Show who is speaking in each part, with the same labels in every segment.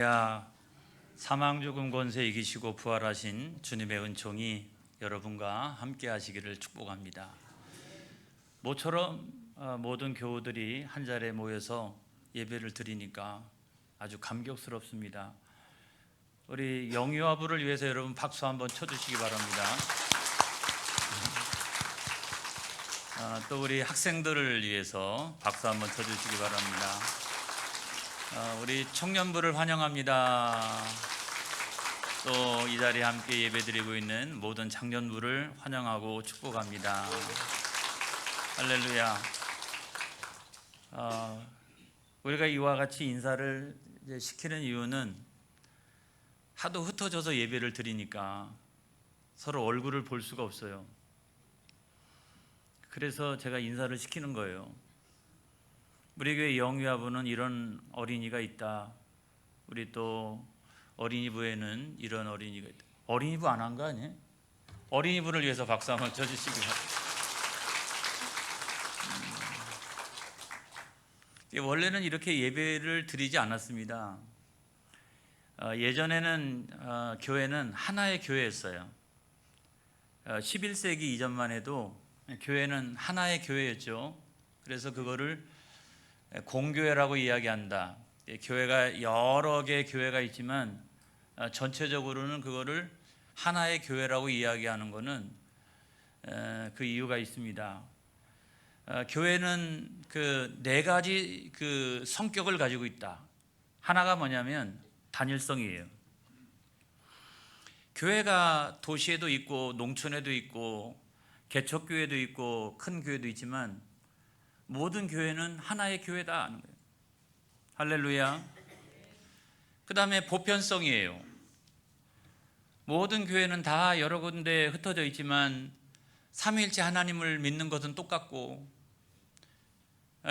Speaker 1: 야, 사망 죽음 권세 이기시고 부활하신 주님의 은총이 여러분과 함께 하시기를 축복합니다. 모처럼 모든 교우들이 한 자리에 모여서 예배를 드리니까 아주 감격스럽습니다. 우리 영유아부를 위해서 여러분 박수 한번 쳐주시기 바랍니다. 또 우리 학생들을 위해서 박수 한번 쳐주시기 바랍니다. 우리 청년부를 환영합니다. 또 이 자리에 함께 예배드리고 있는 모든 장년부를 환영하고 축복합니다. 할렐루야. 우리가 이와 같이 인사를 시키는 이유는 하도 흩어져서 예배를 드리니까 서로 얼굴을 볼 수가 없어요. 그래서 제가 인사를 시키는 거예요. 우리 교회 영유아부는 이런 어린이가 있다. 우리 또 어린이부에는 이런 어린이가 있다. 어린이부 안 한 거 아니에요? 어린이부를 위해서 박수 한번 쳐주시기 바랍니다. 원래는 이렇게 예배를 드리지 않았습니다. 예전에는 교회는 하나의 교회였어요. 11세기 이전만 해도 교회는 하나의 교회였죠. 그래서 그거를 공교회라고 이야기한다. 교회가 여러 개의 교회가 있지만 전체적으로는 그거를 하나의 교회라고 이야기하는 것은 그 이유가 있습니다. 교회는 그 네 가지 그 성격을 가지고 있다. 하나가 뭐냐면 단일성이에요. 교회가 도시에도 있고 농촌에도 있고 개척교회도 있고 큰 교회도 있지만 모든 교회는 하나의 교회다 하는 거예요. 할렐루야. 그 다음에 보편성이에요. 모든 교회는 다 여러 군데 흩어져 있지만 삼위일체 하나님을 믿는 것은 똑같고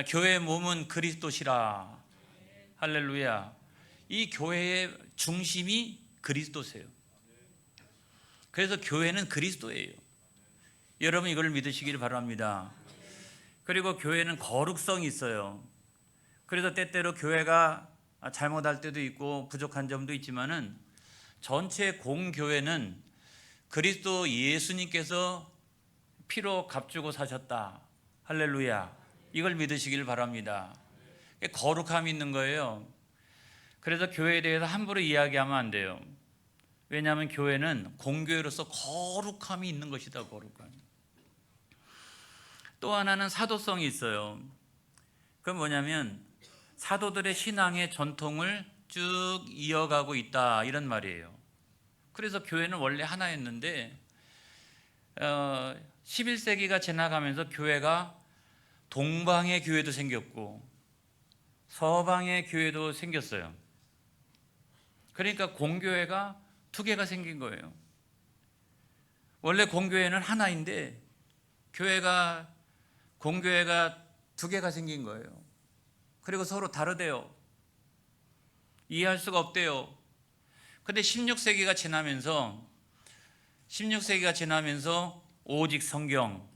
Speaker 1: 교회의 몸은 그리스도시라. 할렐루야. 이 교회의 중심이 그리스도세요. 그래서 교회는 그리스도예요. 여러분 이걸 믿으시기를 바랍니다. 그리고 교회는 거룩성이 있어요. 그래서 때때로 교회가 잘못할 때도 있고 부족한 점도 있지만은 전체 공교회는 그리스도 예수님께서 피로 값주고 사셨다. 할렐루야. 이걸 믿으시길 바랍니다. 거룩함이 있는 거예요. 그래서 교회에 대해서 함부로 이야기하면 안 돼요. 왜냐하면 교회는 공교회로서 거룩함이 있는 것이다. 거룩함. 또 하나는 사도성이 있어요. 그건 뭐냐면 사도들의 신앙의 전통을 쭉 이어가고 있다 이런 말이에요. 그래서 교회는 원래 하나였는데 11세기가 지나가면서 교회가 동방의 교회도 생겼고 서방의 교회도 생겼어요. 그러니까 공교회가 두 개가 생긴 거예요. 원래 공교회는 하나인데 공교회가 두 개가 생긴 거예요. 그리고 서로 다르대요. 이해할 수가 없대요. 근데 16세기가 지나면서 오직 성경,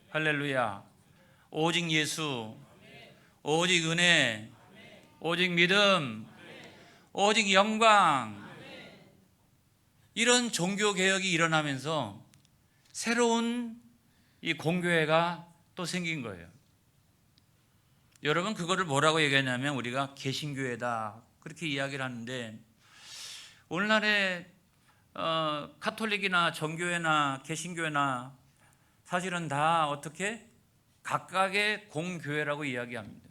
Speaker 1: 할렐루야, 오직 예수, 오직 은혜, 오직 믿음, 오직 영광, 이런 종교개혁이 일어나면서 새로운 이 공교회가 또 생긴 거예요. 여러분 그거를 뭐라고 얘기하냐면 우리가 개신교회다 그렇게 이야기를 하는데 오늘날의 카톨릭이나 정교회나 개신교회나 사실은 다 어떻게 각각의 공교회라고 이야기합니다.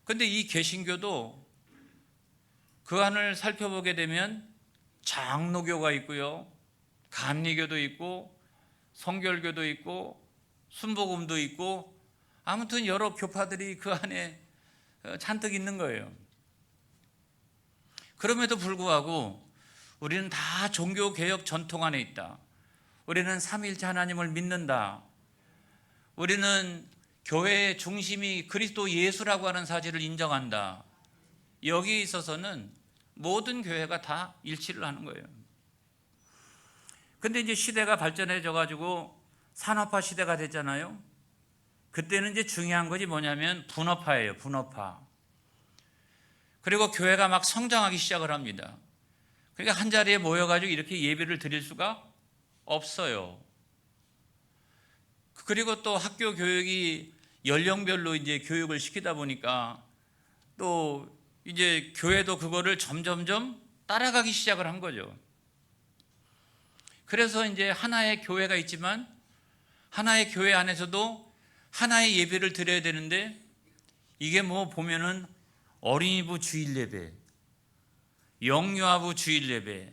Speaker 1: 그런데 이 개신교도 그 안을 살펴보게 되면 장로교가 있고요, 감리교도 있고 성결교도 있고 순복음도 있고 아무튼 여러 교파들이 그 안에 잔뜩 있는 거예요. 그럼에도 불구하고 우리는 다 종교개혁 전통 안에 있다. 우리는 삼위일체 하나님을 믿는다. 우리는 교회의 중심이 그리스도 예수라고 하는 사실을 인정한다. 여기에 있어서는 모든 교회가 다 일치를 하는 거예요. 근데 이제 시대가 발전해져 가지고 산업화 시대가 됐잖아요. 그때는 이제 중요한 것이 뭐냐면 분업화예요. 분업화. 그리고 교회가 막 성장하기 시작을 합니다. 그러니까 한 자리에 모여가지고 이렇게 예배를 드릴 수가 없어요. 그리고 또 학교 교육이 연령별로 이제 교육을 시키다 보니까 또 이제 교회도 그거를 점점점 따라가기 시작을 한 거죠. 그래서 이제 하나의 교회가 있지만 하나의 교회 안에서도 하나의 예배를 드려야 되는데 이게 뭐 보면은 어린이부 주일 예배, 영유아부 주일 예배,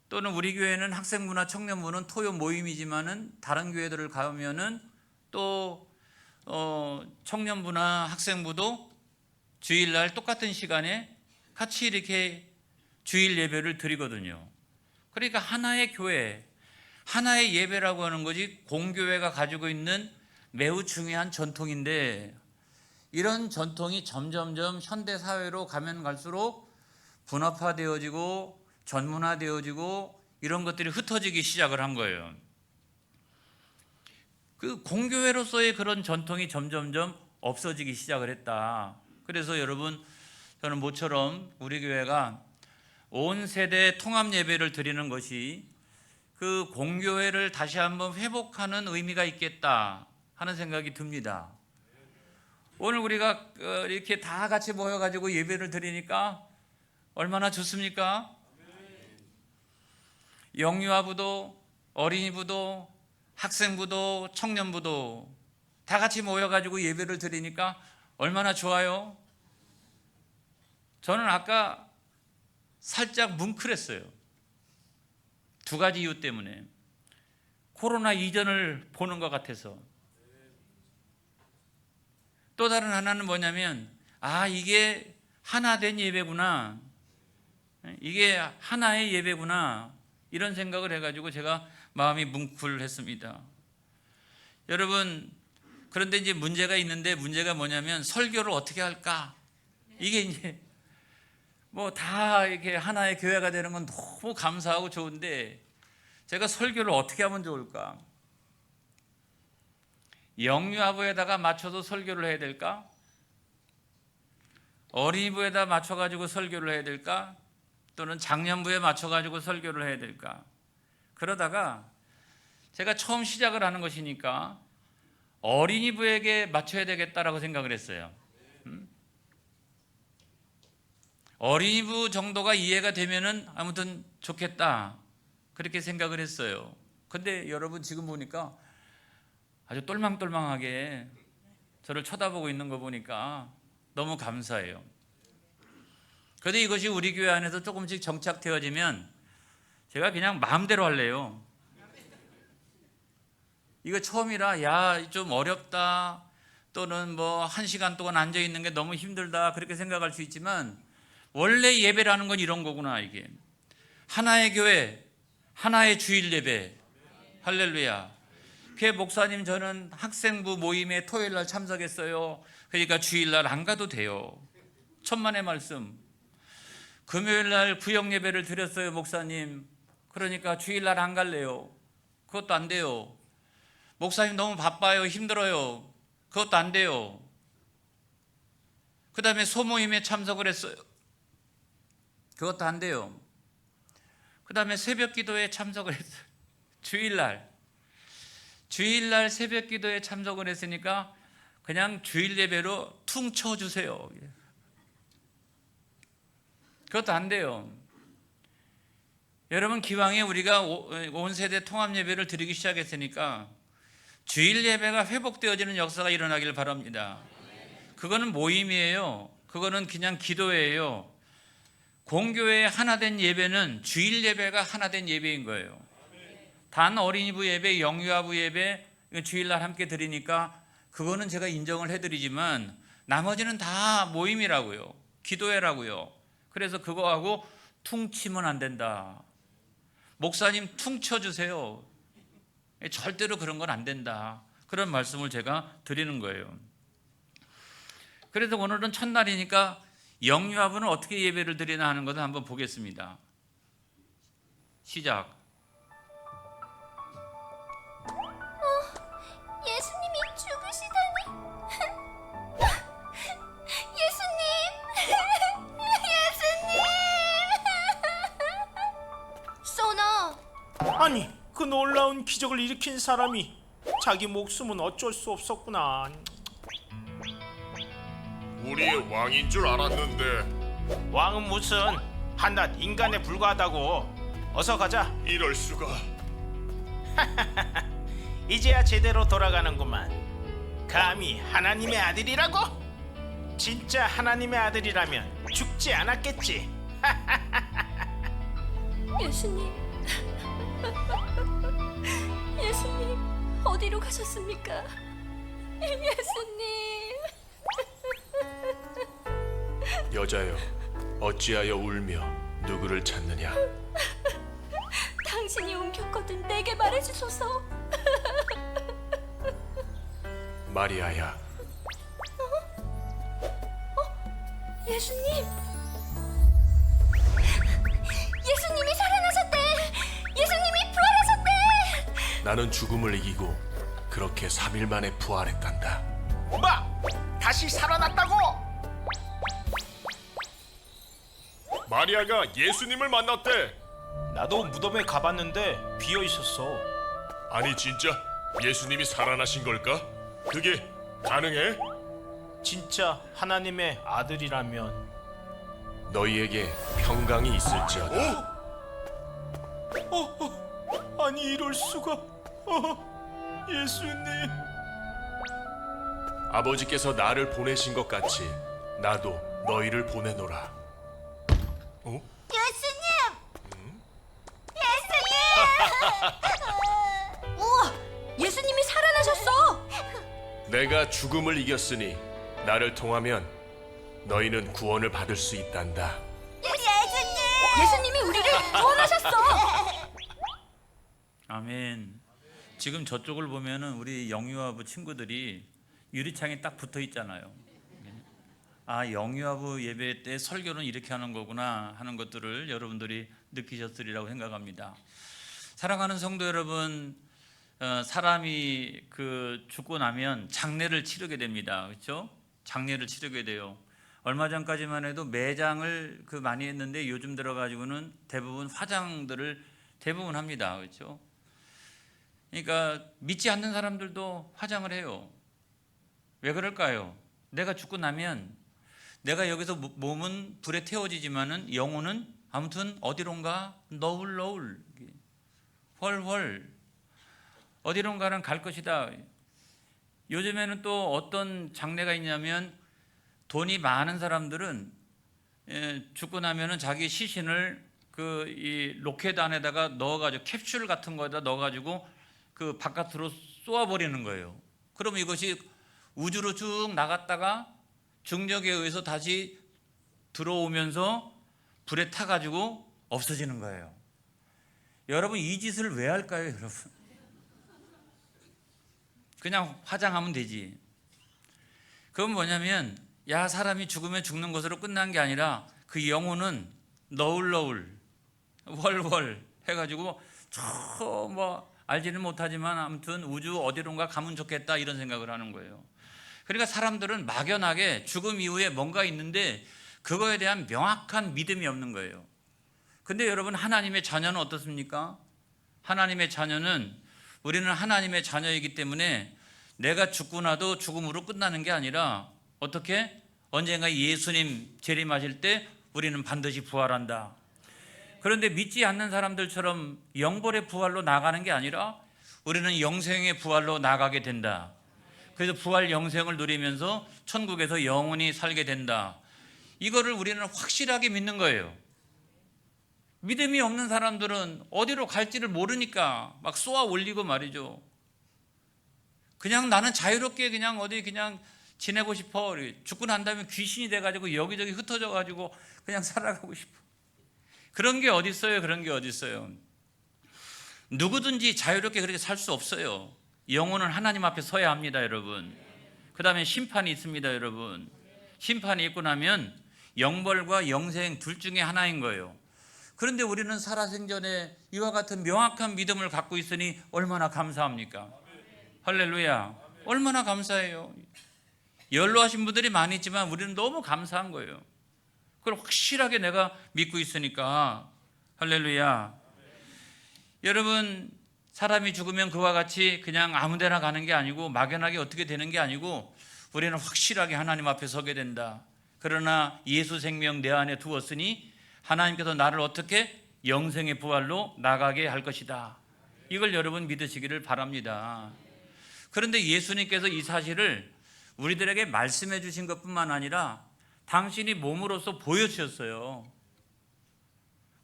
Speaker 1: 또는 우리 교회는 학생부나 청년부는 토요 모임이지만은 다른 교회들을 가면은 또 청년부나 학생부도 주일날 똑같은 시간에 같이 이렇게 주일 예배를 드리거든요. 그러니까 하나의 교회, 하나의 예배라고 하는 것이 공교회가 가지고 있는 매우 중요한 전통인데 이런 전통이 점점점 현대사회로 가면 갈수록 분업화되어지고 전문화되어지고 이런 것들이 흩어지기 시작을 한 거예요. 그 공교회로서의 그런 전통이 점점점 없어지기 시작을 했다. 그래서 여러분, 저는 모처럼 우리 교회가 온 세대 통합 예배를 드리는 것이 그 공교회를 다시 한번 회복하는 의미가 있겠다 하는 생각이 듭니다. 오늘 우리가 이렇게 다 같이 모여가지고 예배를 드리니까 얼마나 좋습니까? 영유아부도 어린이부도 학생부도 청년부도 다 같이 모여가지고 예배를 드리니까 얼마나 좋아요? 저는 아까 살짝 뭉클했어요. 두 가지 이유 때문에. 코로나 이전을 보는 것 같아서. 또 다른 하나는 뭐냐면 이게 하나 된 예배구나, 이게 하나의 예배구나, 이런 생각을 해가지고 제가 마음이 뭉클했습니다. 여러분, 그런데 이제 문제가 있는데 문제가 뭐냐면 설교를 어떻게 할까? 이게 이제 뭐 다 이렇게 하나의 교회가 되는 건 너무 감사하고 좋은데 제가 설교를 어떻게 하면 좋을까? 영유아부에다가 맞춰서 설교를 해야 될까? 어린이부에다 맞춰가지고 설교를 해야 될까? 또는 장년부에 맞춰가지고 설교를 해야 될까? 그러다가 제가 처음 시작을 하는 것이니까 어린이부에게 맞춰야 되겠다라고 생각을 했어요. 어린이부 정도가 이해가 되면은 아무튼 좋겠다, 그렇게 생각을 했어요. 근데 여러분, 지금 보니까 아주 똘망똘망하게 저를 쳐다보고 있는 거 보니까 너무 감사해요. 그런데 이것이 우리 교회 안에서 조금씩 정착되어지면 제가 그냥 마음대로 할래요. 이거 처음이라 좀 어렵다, 또는 뭐 1시간 동안 앉아 있는 게 너무 힘들다, 그렇게 생각할 수 있지만 원래 예배라는 건 이런 거구나. 이게 하나의 교회, 하나의 주일 예배. 할렐루야. 목사님, 저는 학생부 모임에 토요일날 참석했어요. 그러니까 주일날 안 가도 돼요. 천만의 말씀. 금요일날 구역 예배를 드렸어요, 목사님. 그러니까 주일날 안 갈래요. 그것도 안 돼요. 목사님 너무 바빠요, 힘들어요. 그것도 안 돼요. 그 다음에 소모임에 참석을 했어요. 그것도 안 돼요. 그 다음에 새벽 기도에 참석을 했어요. 주일날 새벽 기도에 참석을 했으니까 그냥 주일 예배로 퉁 쳐주세요. 그것도 안 돼요. 여러분, 기왕에 우리가 온 세대 통합 예배를 드리기 시작했으니까 주일 예배가 회복되어지는 역사가 일어나길 바랍니다. 그거는 모임이에요. 그거는 그냥 기도예요. 공교회의 하나된 예배는 주일 예배가 하나된 예배인 거예요. 단 어린이부 예배, 영유아부 예배 주일날 함께 드리니까 그거는 제가 인정을 해드리지만 나머지는 다 모임이라고요. 기도회라고요. 그래서 그거하고 퉁치면 안 된다. 목사님 퉁 쳐주세요. 절대로 그런 건 안 된다. 그런 말씀을 제가 드리는 거예요. 그래서 오늘은 첫날이니까 영유아부는 어떻게 예배를 드리나 하는 것을 한번 보겠습니다. 시작.
Speaker 2: 예수님이 죽으시다니. 예수님. 아니, 그 놀라운 기적을 일으킨 사람이 자기 목숨은 어쩔 수 없었구나.
Speaker 3: 우리의 왕인 줄 알았는데
Speaker 2: 왕은 무슨 한낱 인간에 불과하다고. 어서 가자.
Speaker 3: 이럴 수가.
Speaker 2: 이제야 제대로 돌아가는구만. 감히 하나님의 아들이라고? 진짜 하나님의 아들이라면 죽지 않았겠지.
Speaker 4: 예수님, 예수님 어디로 가셨습니까? 예수님.
Speaker 5: 여자여, 어찌하여 울며 누구를 찾느냐?
Speaker 4: 당신이 옮겼거든 내게 말해주소서.
Speaker 5: 마리아야,
Speaker 4: 예수님, 예수님이 살아나셨대. 예수님이 부활하셨대.
Speaker 5: 나는 죽음을 이기고 그렇게 3일 만에 부활했단다.
Speaker 2: 뭐? 다시 살아났다고?
Speaker 3: 마리아가 예수님을 만났대.
Speaker 2: 나도 무덤에 가봤는데 비어 있었어.
Speaker 3: 아니 진짜 예수님이 살아나신 걸까? 그게 가능해?
Speaker 2: 진짜 하나님의 아들이라면.
Speaker 5: 너희에게 평강이 있을지어다.
Speaker 2: 아니 이럴 수가. 예수님.
Speaker 5: 아버지께서 나를 보내신 것 같이 나도 너희를 보내노라.
Speaker 4: 예수님, 예수님. 우와, 예수님이 살아나셨어.
Speaker 5: 내가 죽음을 이겼으니 나를 통하면 너희는 구원을 받을 수 있단다.
Speaker 4: 예수님이 우리를 구원하셨어.
Speaker 1: 아멘. 지금 저쪽을 보면은 우리 영유아부 친구들이 유리창에 딱 붙어 있잖아요. 아, 영유아부 예배 때 설교는 이렇게 하는 거구나 하는 것들을 여러분들이 느끼셨으리라고 생각합니다. 사랑하는 성도 여러분, 사람이 죽고 나면 장례를 치르게 됩니다. 그렇죠? 장례를 치르게 돼요. 얼마 전까지만 해도 매장을 많이 했는데 요즘 들어가지고는 대부분 화장들을 대부분 합니다. 그렇죠? 그러니까 믿지 않는 사람들도 화장을 해요. 왜 그럴까요? 내가 죽고 나면 내가 여기서 몸은 불에 태워지지만은 영혼은 아무튼 어디론가 너울너울 훨훨 어디론가는 갈 것이다. 요즘에는 또 어떤 장례가 있냐면 돈이 많은 사람들은 죽고 나면은 자기 시신을 이 로켓 안에다가 넣어가지고 캡슐 같은 거에다 넣어가지고 바깥으로 쏘아버리는 거예요. 그러면 이것이 우주로 쭉 나갔다가 중력에 의해서 다시 들어오면서 불에 타가지고 없어지는 거예요. 여러분 이 짓을 왜 할까요, 여러분? 그냥 화장하면 되지. 그건 뭐냐면 야, 사람이 죽으면 죽는 것으로 끝난 게 아니라 그 영혼은 너울너울 월월 해가지고 저 알지는 못하지만 아무튼 우주 어디론가 가면 좋겠다 이런 생각을 하는 거예요. 그러니까 사람들은 막연하게 죽음 이후에 뭔가 있는데 그거에 대한 명확한 믿음이 없는 거예요. 근데 여러분 하나님의 자녀는 어떻습니까? 하나님의 자녀는 우리는 하나님의 자녀이기 때문에 내가 죽고 나도 죽음으로 끝나는 게 아니라 어떻게? 언젠가 예수님 재림하실 때 우리는 반드시 부활한다. 그런데 믿지 않는 사람들처럼 영벌의 부활로 나가는 게 아니라 우리는 영생의 부활로 나가게 된다. 그래서 부활 영생을 누리면서 천국에서 영원히 살게 된다. 이거를 우리는 확실하게 믿는 거예요. 믿음이 없는 사람들은 어디로 갈지를 모르니까 막 쏘아 올리고 말이죠. 그냥 나는 자유롭게 그냥 어디 그냥 지내고 싶어. 죽고 난 다음에 귀신이 돼가지고 여기저기 흩어져가지고 그냥 살아가고 싶어. 그런 게 어디 있어요? 그런 게 어디 있어요? 누구든지 자유롭게 그렇게 살 수 없어요. 영혼은 하나님 앞에 서야 합니다, 여러분. 그 다음에 심판이 있습니다, 여러분. 심판이 있고 나면 영벌과 영생 둘 중에 하나인 거예요. 그런데 우리는 살아생전에 이와 같은 명확한 믿음을 갖고 있으니 얼마나 감사합니까? 할렐루야. 얼마나 감사해요. 연로하신 분들이 많이 있지만 우리는 너무 감사한 거예요. 그걸 확실하게 내가 믿고 있으니까. 할렐루야. 여러분, 사람이 죽으면 그와 같이 그냥 아무데나 가는 게 아니고 막연하게 어떻게 되는 게 아니고 우리는 확실하게 하나님 앞에 서게 된다. 그러나 예수 생명 내 안에 두었으니 하나님께서 나를 어떻게 영생의 부활로 나가게 할 것이다. 이걸 여러분 믿으시기를 바랍니다. 그런데 예수님께서 이 사실을 우리들에게 말씀해 주신 것뿐만 아니라 당신이 몸으로서 보여주셨어요.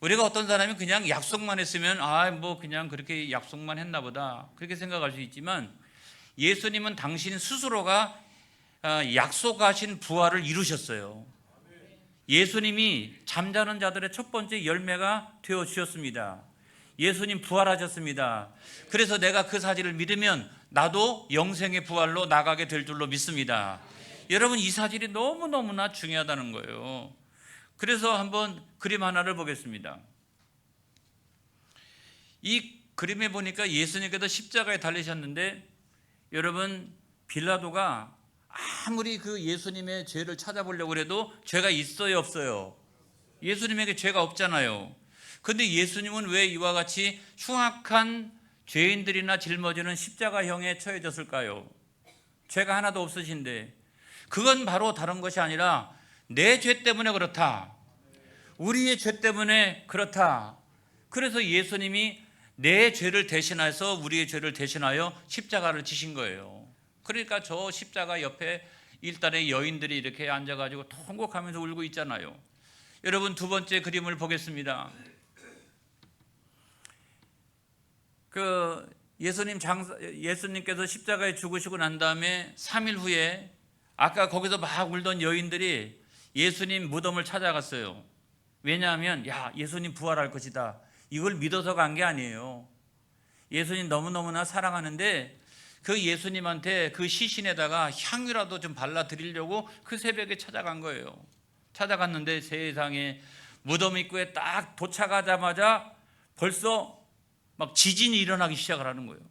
Speaker 1: 우리가 어떤 사람이 그냥 약속만 했으면 뭐 그냥 그렇게 약속만 했나 보다 그렇게 생각할 수 있지만 예수님은 당신 스스로가 약속하신 부활을 이루셨어요. 예수님이 잠자는 자들의 첫 번째 열매가 되어 주셨습니다. 예수님 부활하셨습니다. 그래서 내가 그 사실을 믿으면 나도 영생의 부활로 나가게 될 줄로 믿습니다. 여러분, 이 사실이 너무너무나 중요하다는 거예요. 그래서 한번 그림 하나를 보겠습니다. 이 그림에 보니까 예수님께서 십자가에 달리셨는데 여러분, 빌라도가 아무리 그 예수님의 죄를 찾아보려고 해도 죄가 있어요, 없어요? 예수님에게 죄가 없잖아요. 근데 예수님은 왜 이와 같이 흉악한 죄인들이나 짊어지는 십자가형에 처해졌을까요? 죄가 하나도 없으신데. 그건 바로 다른 것이 아니라 내 죄 때문에 그렇다. 우리의 죄 때문에 그렇다. 그래서 예수님이 내 죄를 대신해서 우리의 죄를 대신하여 십자가를 지신 거예요. 그러니까 저 십자가 옆에 일단의 여인들이 이렇게 앉아가지고 통곡하면서 울고 있잖아요. 여러분, 두 번째 그림을 보겠습니다. 예수님께서 십자가에 죽으시고 난 다음에 3일 후에 아까 거기서 막 울던 여인들이 예수님 무덤을 찾아갔어요. 왜냐하면 예수님 부활할 것이다. 이걸 믿어서 간 게 아니에요. 예수님 너무너무나 사랑하는데 그 예수님한테 그 시신에다가 향유라도 좀 발라드리려고 그 새벽에 찾아간 거예요. 찾아갔는데 세상에 무덤 입구에 딱 도착하자마자 벌써 막 지진이 일어나기 시작을 하는 거예요.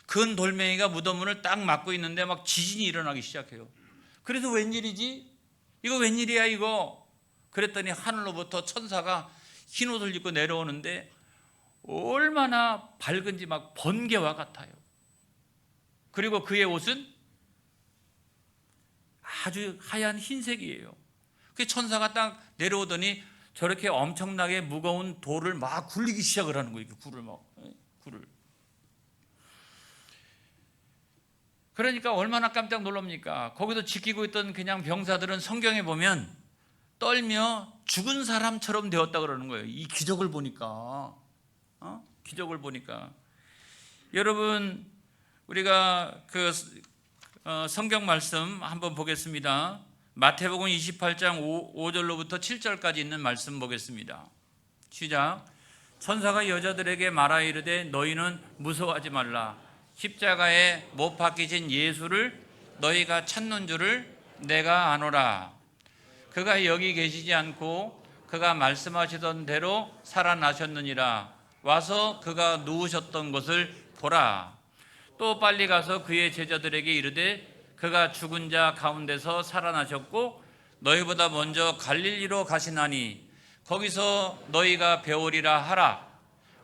Speaker 1: 큰 돌멩이가 무덤 문을 딱 막고 있는데 막 지진이 일어나기 시작해요. 그래서 웬일이지? 이거 웬일이야 이거? 그랬더니 하늘로부터 천사가 흰 옷을 입고 내려오는데 얼마나 밝은지 막 번개와 같아요. 그리고 그의 옷은 아주 하얀 흰색이에요. 그 천사가 딱 내려오더니 저렇게 엄청나게 무거운 돌을 막 굴리기 시작을 하는 거예요. 굴을. 그러니까 얼마나 깜짝 놀랍니까? 거기서 지키고 있던 그냥 병사들은 성경에 보면 떨며 죽은 사람처럼 되었다 그러는 거예요. 이 기적을 보니까. 기적을 보니까. 여러분, 우리가 성경 말씀 한번 보겠습니다. 마태복음 28장 5절로부터 7절까지 있는 말씀 보겠습니다. 시작. 천사가 여자들에게 말하 이르되 너희는 무서워하지 말라. 십자가에 못 박히신 예수를 너희가 찾는 줄을 내가 아노라. 그가 여기 계시지 않고 그가 말씀하시던 대로 살아나셨느니라. 와서 그가 누우셨던 곳을 보라. 또 빨리 가서 그의 제자들에게 이르되 그가 죽은 자 가운데서 살아나셨고 너희보다 먼저 갈릴리로 가시나니 거기서 너희가 배우리라 하라.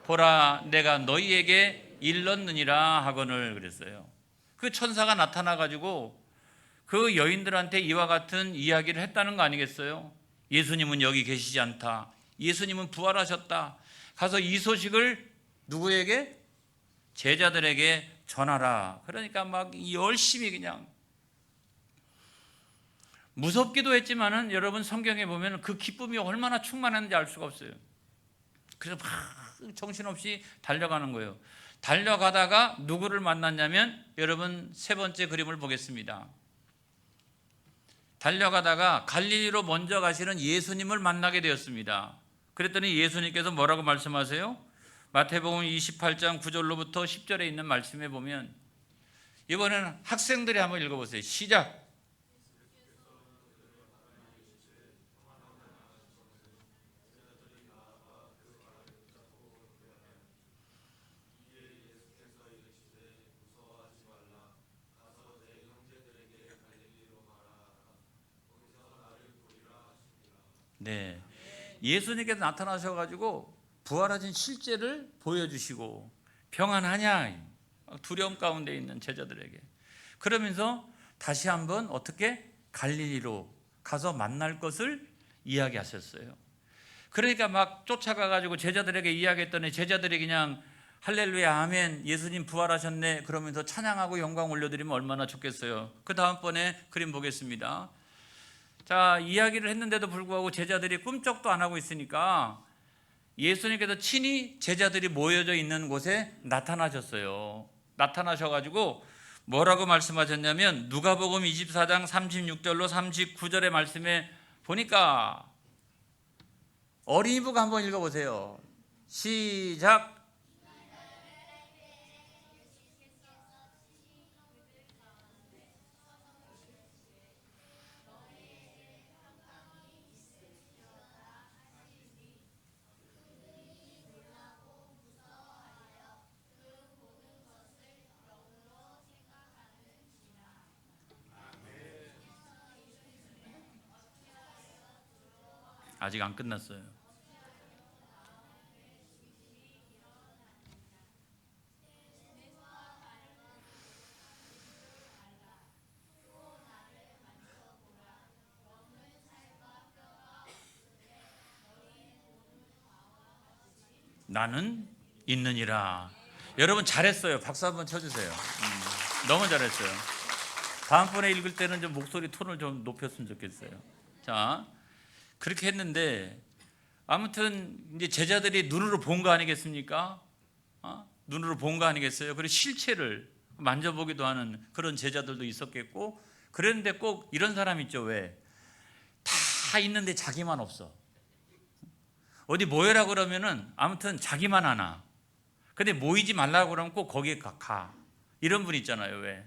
Speaker 1: 보라, 내가 너희에게 일렀느니라 하거늘 그랬어요. 그 천사가 나타나가지고 그 여인들한테 이와 같은 이야기를 했다는 거 아니겠어요? 예수님은 여기 계시지 않다. 예수님은 부활하셨다. 가서 이 소식을 누구에게? 제자들에게 전하라. 그러니까 막 열심히 그냥 무섭기도 했지만은 여러분 성경에 보면 그 기쁨이 얼마나 충만했는지 알 수가 없어요. 그래서 막 정신없이 달려가는 거예요. 달려가다가 누구를 만났냐면 여러분 세 번째 그림을 보겠습니다. 달려가다가 갈릴리로 먼저 가시는 예수님을 만나게 되었습니다. 그랬더니 예수님께서 뭐라고 말씀하세요? 마태복음 28장 9절로부터 10절에 있는 말씀에 보면 이번에는 학생들이 한번 읽어보세요. 시작. 네, 예수님께서 나타나셔가지고 부활하신 실제를 보여주시고 평안하냐 두려움 가운데 있는 제자들에게 그러면서 다시 한번 어떻게 갈릴리로 가서 만날 것을 이야기하셨어요. 그러니까 막 쫓아가가지고 제자들에게 이야기했더니 제자들이 그냥 할렐루야 아멘 예수님 부활하셨네 그러면서 찬양하고 영광 올려드리면 얼마나 좋겠어요. 그 다음번에 그림 보겠습니다. 자, 이야기를 했는데도 불구하고 제자들이 꿈쩍도 안 하고 있으니까 예수님께서 친히 제자들이 모여져 있는 곳에 나타나셨어요. 나타나셔가지고 뭐라고 말씀하셨냐면 누가복음 24장 36절로 39절의 말씀에 보니까 어린이부가 한번 읽어보세요. 시작. 아직 안 끝났어요. 나는 있느니라. 여러분 잘했어요. 박수 한번 쳐주세요. 너무 잘했어요. 다음번에 읽을 때는 좀 목소리 톤을 좀 높였으면 좋겠어요. 자, 그렇게 했는데 아무튼 이제 제자들이 눈으로 본 거 아니겠습니까? 눈으로 본 거 아니겠어요? 그리고 실체를 만져보기도 하는 그런 제자들도 있었겠고 그랬는데 꼭 이런 사람 있죠. 왜? 다 있는데 자기만 없어. 어디 모여라 그러면은 아무튼 자기만 하나. 근데 모이지 말라고 그러면 꼭 거기에 가. 이런 분 있잖아요. 왜?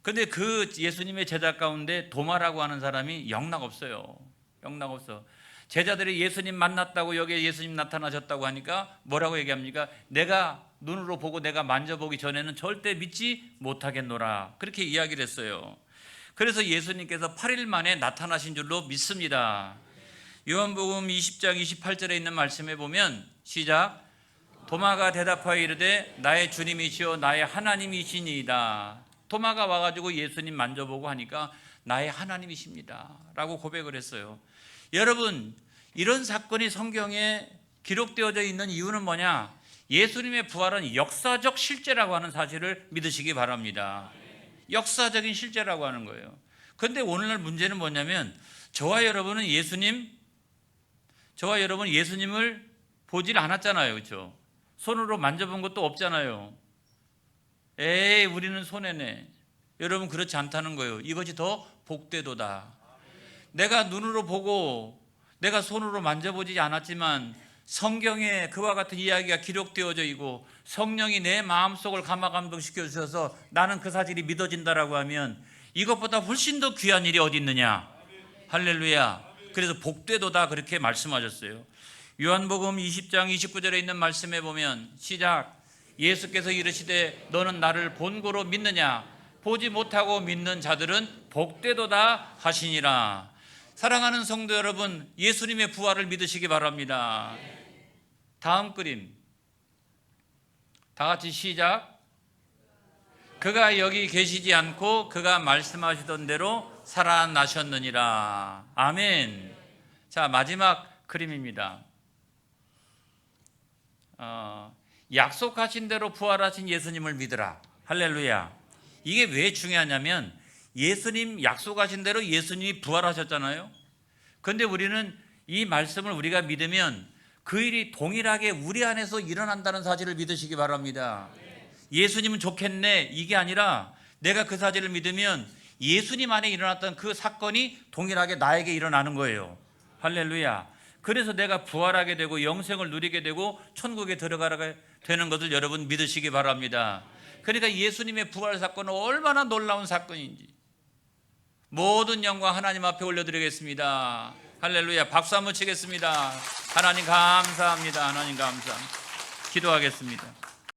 Speaker 1: 근데 그 예수님의 제자 가운데 도마라고 하는 사람이 영락 없어요. 영락 없어. 제자들이 예수님 만났다고 여기에 예수님 나타나셨다고 하니까 뭐라고 얘기합니까? 내가 눈으로 보고 내가 만져보기 전에는 절대 믿지 못하겠노라. 그렇게 이야기를 했어요. 그래서 예수님께서 8일 만에 나타나신 줄로 믿습니다. 요한복음 20장 28절에 있는 말씀에 보면 시작. 도마가 대답하여 이르되 나의 주님이시여 나의 하나님이시니이다. 도마가 와가지고 예수님 만져보고 하니까 나의 하나님이십니다 라고 고백을 했어요. 여러분 이런 사건이 성경에 기록되어져 있는 이유는 뭐냐? 예수님의 부활은 역사적 실제라고 하는 사실을 믿으시기 바랍니다. 역사적인 실제라고 하는 거예요. 그런데 오늘날 문제는 뭐냐면 저와 여러분은 예수님을 보질 않았잖아요. 그렇죠? 손으로 만져본 것도 없잖아요. 에이 우리는 손해네. 여러분 그렇지 않다는 거예요. 이것이 더 복되도다. 내가 눈으로 보고 내가 손으로 만져보지 않았지만 성경에 그와 같은 이야기가 기록되어져 있고 성령이 내 마음속을 감화감동시켜 주셔서 나는 그 사실이 믿어진다라고 하면 이것보다 훨씬 더 귀한 일이 어디 있느냐. 할렐루야. 그래서 복되도다 그렇게 말씀하셨어요. 요한복음 20장 29절에 있는 말씀에 보면 시작. 예수께서 이르시되 너는 나를 본고로 믿느냐? 보지 못하고 믿는 자들은 복되도다 하시니라. 사랑하는 성도 여러분, 예수님의 부활을 믿으시기 바랍니다. 다음 그림 다 같이 시작. 그가 여기 계시지 않고 그가 말씀하시던 대로 살아나셨느니라. 아멘. 자, 마지막 그림입니다. 약속하신 대로 부활하신 예수님을 믿으라. 할렐루야. 이게 왜 중요하냐면 예수님 약속하신 대로 예수님이 부활하셨잖아요. 그런데 우리는 이 말씀을 우리가 믿으면 그 일이 동일하게 우리 안에서 일어난다는 사실을 믿으시기 바랍니다. 예수님은 좋겠네 이게 아니라 내가 그 사실을 믿으면 예수님 안에 일어났던 그 사건이 동일하게 나에게 일어나는 거예요. 할렐루야. 그래서 내가 부활하게 되고 영생을 누리게 되고 천국에 들어가게 되는 것을 여러분 믿으시기 바랍니다. 그러니까 예수님의 부활 사건은 얼마나 놀라운 사건인지 모든 영광 하나님 앞에 올려드리겠습니다. 할렐루야. 박수 한번 치겠습니다. 하나님 감사합니다. 하나님 감사합니다. 기도하겠습니다.